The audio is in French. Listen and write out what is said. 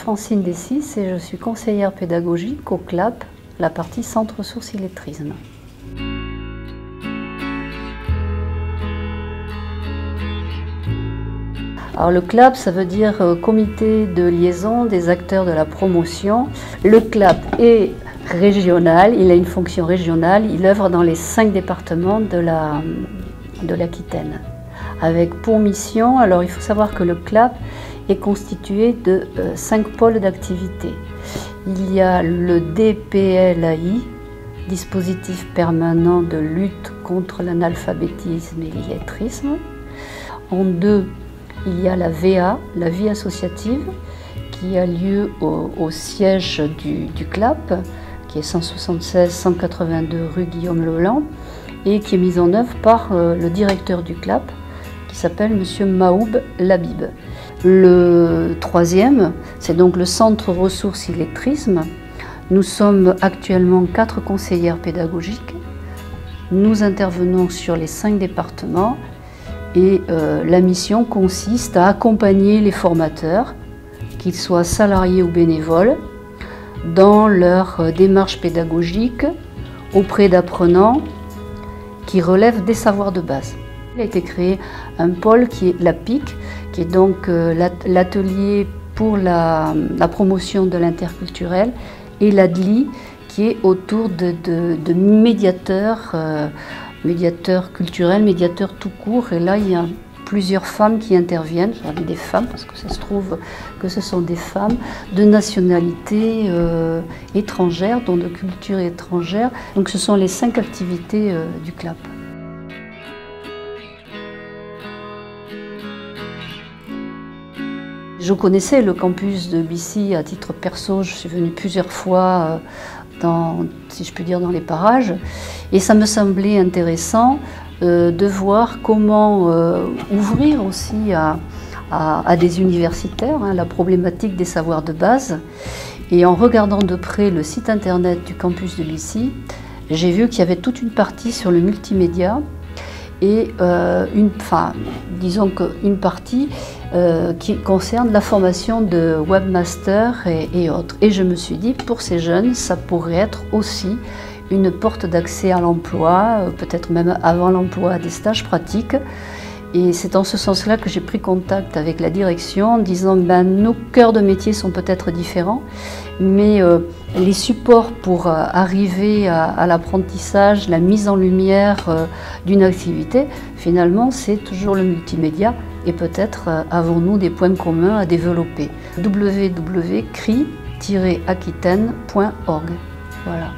Francine Dessys et je suis conseillère pédagogique au CLAP, la partie Centre Ressources Illettrisme. Alors le CLAP, ça veut dire comité de liaison des acteurs de la promotion. Le CLAP est régional, il a une fonction régionale, il œuvre dans les 5 départements de l'Aquitaine. Avec pour mission, alors il faut savoir que le CLAP est constitué de 5 pôles d'activité. Il y a le DPLAI, dispositif permanent de lutte contre l'analphabétisme et l'illettrisme. En 2, il y a la VA, la vie associative, qui a lieu au siège du CLAP, qui est 176-182 rue Guillaume Leland, et qui est mise en œuvre par le directeur du CLAP, qui s'appelle M. Maoub Labib. Le 3e, c'est donc le Centre Ressources Illettrisme. Nous sommes actuellement 4 conseillères pédagogiques. Nous intervenons sur les 5 départements et la mission consiste à accompagner les formateurs, qu'ils soient salariés ou bénévoles, dans leur démarche pédagogique auprès d'apprenants qui relèvent des savoirs de base. Il a été créé un pôle qui est la PIC, qui est donc l'atelier pour la promotion de l'interculturel, et l'ADLI, qui est autour de médiateurs, médiateurs culturels, médiateurs tout court. Et là, il y a plusieurs femmes qui interviennent. J'avais des femmes, parce que ça se trouve que ce sont des femmes de nationalité étrangère, dont de culture étrangère. Donc ce sont les 5 activités du CLAP. Je connaissais le campus de Bissy à titre perso, je suis venue plusieurs fois si je puis dire, dans les parages, et ça me semblait intéressant de voir comment ouvrir aussi à des universitaires la problématique des savoirs de base. Et en regardant de près le site internet du campus de Bissy, j'ai vu qu'il y avait toute une partie sur le multimédia et disons qu'une partie qui concerne la formation de webmaster et autres. Et je me suis dit, pour ces jeunes, ça pourrait être aussi une porte d'accès à l'emploi, peut-être même avant l'emploi, des stages pratiques. Et c'est en ce sens-là que j'ai pris contact avec la direction en disant nos cœurs de métier sont peut-être différents, mais les supports pour arriver à l'apprentissage, la mise en lumière d'une activité, finalement c'est toujours le multimédia et peut-être avons-nous des points communs à développer. www.cri-aquitaine.org. Voilà.